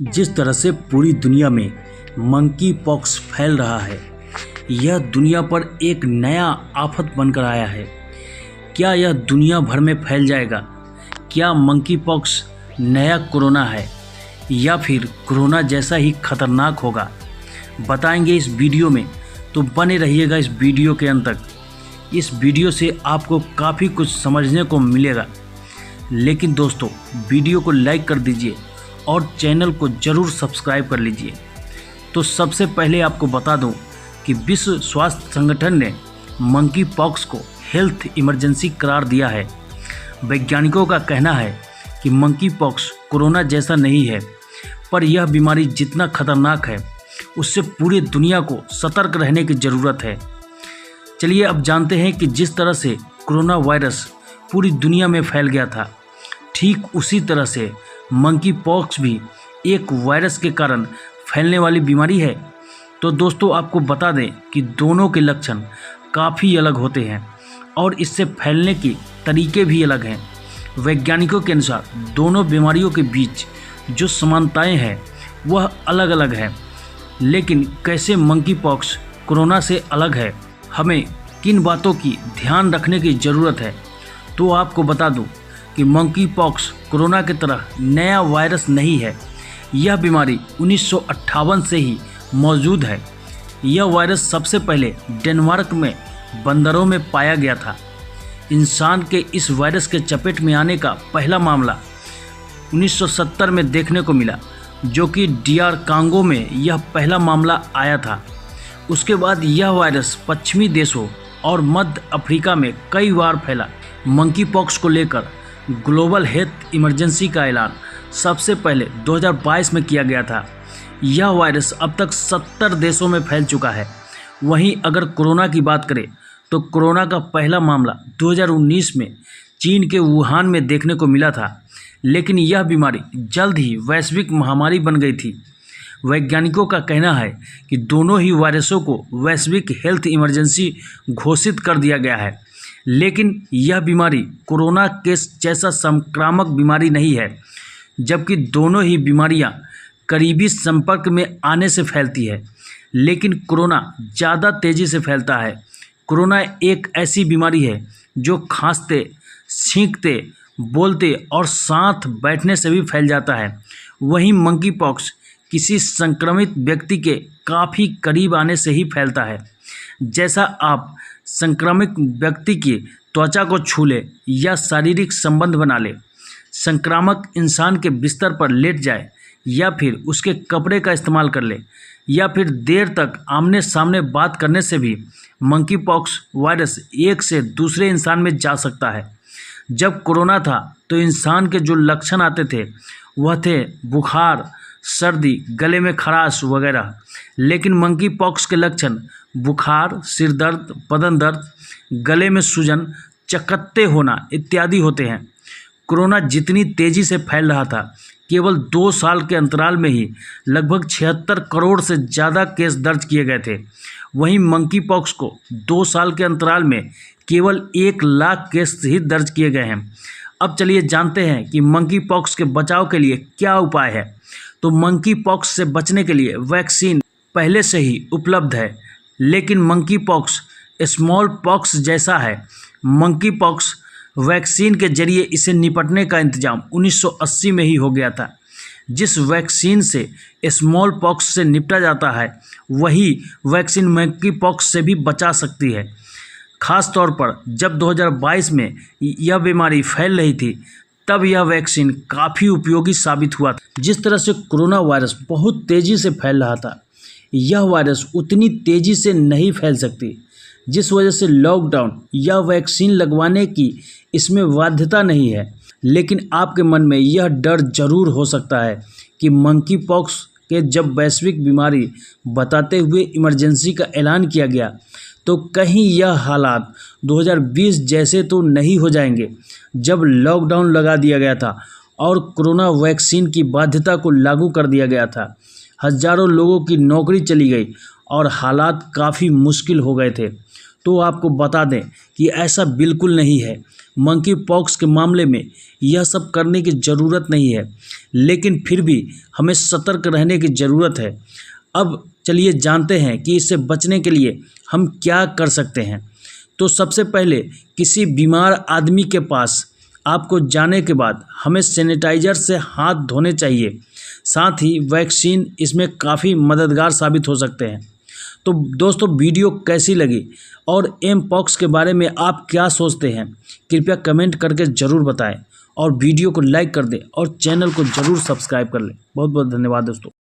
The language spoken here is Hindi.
जिस तरह से पूरी दुनिया में मंकी पॉक्स फैल रहा है, यह दुनिया पर एक नया आफत बनकर आया है। क्या यह दुनिया भर में फैल जाएगा? क्या मंकी पॉक्स नया कोरोना है या फिर कोरोना जैसा ही खतरनाक होगा? बताएंगे इस वीडियो में, तो बने रहिएगा इस वीडियो के अंत तक। इस वीडियो से आपको काफ़ी कुछ समझने को मिलेगा। लेकिन दोस्तों, वीडियो को लाइक कर दीजिए और चैनल को ज़रूर सब्सक्राइब कर लीजिए। तो सबसे पहले आपको बता दूं कि विश्व स्वास्थ्य संगठन ने मंकी पॉक्स को हेल्थ इमरजेंसी करार दिया है। वैज्ञानिकों का कहना है कि मंकी पॉक्स कोरोना जैसा नहीं है, पर यह बीमारी जितना खतरनाक है, उससे पूरी दुनिया को सतर्क रहने की ज़रूरत है। चलिए अब जानते हैं कि जिस तरह से कोरोना वायरस पूरी दुनिया में फैल गया था, ठीक उसी तरह से मंकी पॉक्स भी एक वायरस के कारण फैलने वाली बीमारी है। तो दोस्तों, आपको बता दें कि दोनों के लक्षण काफ़ी अलग होते हैं और इससे फैलने के तरीके भी अलग हैं। वैज्ञानिकों के अनुसार दोनों बीमारियों के बीच जो समानताएं हैं वह अलग अलग हैं। लेकिन कैसे मंकी पॉक्स कोरोना से अलग है, हमें किन बातों की ध्यान रखने की ज़रूरत है, तो आपको बता दूं कि मंकी पॉक्स कोरोना की तरह नया वायरस नहीं है। यह बीमारी 1958 से ही मौजूद है। यह वायरस सबसे पहले डेनमार्क में बंदरों में पाया गया था। इंसान के इस वायरस के चपेट में आने का पहला मामला 1970 में देखने को मिला, जो कि DR कांगो में यह पहला मामला आया था। उसके बाद यह वायरस पश्चिमी देशों और मध्य अफ्रीका में कई बार फैला। मंकी पॉक्स को लेकर ग्लोबल हेल्थ इमरजेंसी का ऐलान सबसे पहले 2022 में किया गया था। यह वायरस अब तक 70 देशों में फैल चुका है। वहीं अगर कोरोना की बात करें तो कोरोना का पहला मामला 2019 में चीन के वुहान में देखने को मिला था, लेकिन यह बीमारी जल्द ही वैश्विक महामारी बन गई थी। वैज्ञानिकों का कहना है कि दोनों ही वायरसों को वैश्विक हेल्थ इमरजेंसी घोषित कर दिया गया है, लेकिन यह बीमारी कोरोना के जैसा संक्रामक बीमारी नहीं है, जबकि दोनों ही बीमारियां करीबी संपर्क में आने से फैलती है। लेकिन कोरोना ज़्यादा तेज़ी से फैलता है। कोरोना एक ऐसी बीमारी है जो खांसते, छींकते, बोलते और साथ बैठने से भी फैल जाता है। वहीं मंकी पॉक्स किसी संक्रमित व्यक्ति के काफ़ी करीब आने से ही फैलता है। जैसा आप संक्रमित व्यक्ति की त्वचा को छू ले या शारीरिक संबंध बना ले, संक्रामक इंसान के बिस्तर पर लेट जाए या फिर उसके कपड़े का इस्तेमाल कर ले या फिर देर तक आमने सामने बात करने से भी मंकी पॉक्स वायरस एक से दूसरे इंसान में जा सकता है। जब कोरोना था तो इंसान के जो लक्षण आते थे वह थे बुखार, सर्दी, गले में खराश वगैरह। लेकिन मंकी पॉक्स के लक्षण बुखार, सिर दर्द, बदन दर्द, गले में सूजन, चकत्ते होना इत्यादि होते हैं। कोरोना जितनी तेज़ी से फैल रहा था, केवल 2 साल के अंतराल में ही लगभग 76 करोड़ से ज़्यादा केस दर्ज किए गए थे। वहीं मंकी पॉक्स को 2 साल के अंतराल में केवल 1 लाख केस ही दर्ज किए गए हैं। अब चलिए जानते हैं कि मंकी पॉक्स के बचाव के लिए क्या उपाय है। तो मंकी पॉक्स से बचने के लिए वैक्सीन पहले से ही उपलब्ध है, लेकिन मंकी पॉक्स स्मॉल पॉक्स जैसा है। मंकी पॉक्स वैक्सीन के जरिए इसे निपटने का इंतजाम 1980 में ही हो गया था। जिस वैक्सीन से स्मॉल पॉक्स से निपटा जाता है, वही वैक्सीन मंकी पॉक्स से भी बचा सकती है। ख़ास तौर पर जब 2022 में यह बीमारी फैल रही थी, तब यह वैक्सीन काफ़ी उपयोगी साबित हुआ था। जिस तरह से कोरोना वायरस बहुत तेज़ी से फैल रहा था, यह वायरस उतनी तेज़ी से नहीं फैल सकती, जिस वजह से लॉकडाउन या वैक्सीन लगवाने की इसमें बाध्यता नहीं है। लेकिन आपके मन में यह डर जरूर हो सकता है कि मंकी पॉक्स के जब वैश्विक बीमारी बताते हुए इमरजेंसी का ऐलान किया गया, तो कहीं यह हालात 2020 जैसे तो नहीं हो जाएंगे, जब लॉकडाउन लगा दिया गया था और कोरोना वैक्सीन की बाध्यता को लागू कर दिया गया था। हज़ारों लोगों की नौकरी चली गई और हालात काफ़ी मुश्किल हो गए थे। तो आपको बता दें कि ऐसा बिल्कुल नहीं है। मंकी पॉक्स के मामले में यह सब करने की ज़रूरत नहीं है, लेकिन फिर भी हमें सतर्क रहने की ज़रूरत है। अब चलिए जानते हैं कि इससे बचने के लिए हम क्या कर सकते हैं। तो सबसे पहले किसी बीमार आदमी के पास आपको जाने के बाद हमें सैनिटाइज़र से हाथ धोने चाहिए। साथ ही वैक्सीन इसमें काफ़ी मददगार साबित हो सकते हैं। तो दोस्तों, वीडियो कैसी लगी और एम पॉक्स के बारे में आप क्या सोचते हैं, कृपया कमेंट करके ज़रूर बताएं और वीडियो को लाइक कर दें और चैनल को ज़रूर सब्सक्राइब कर लें। बहुत बहुत धन्यवाद दोस्तों।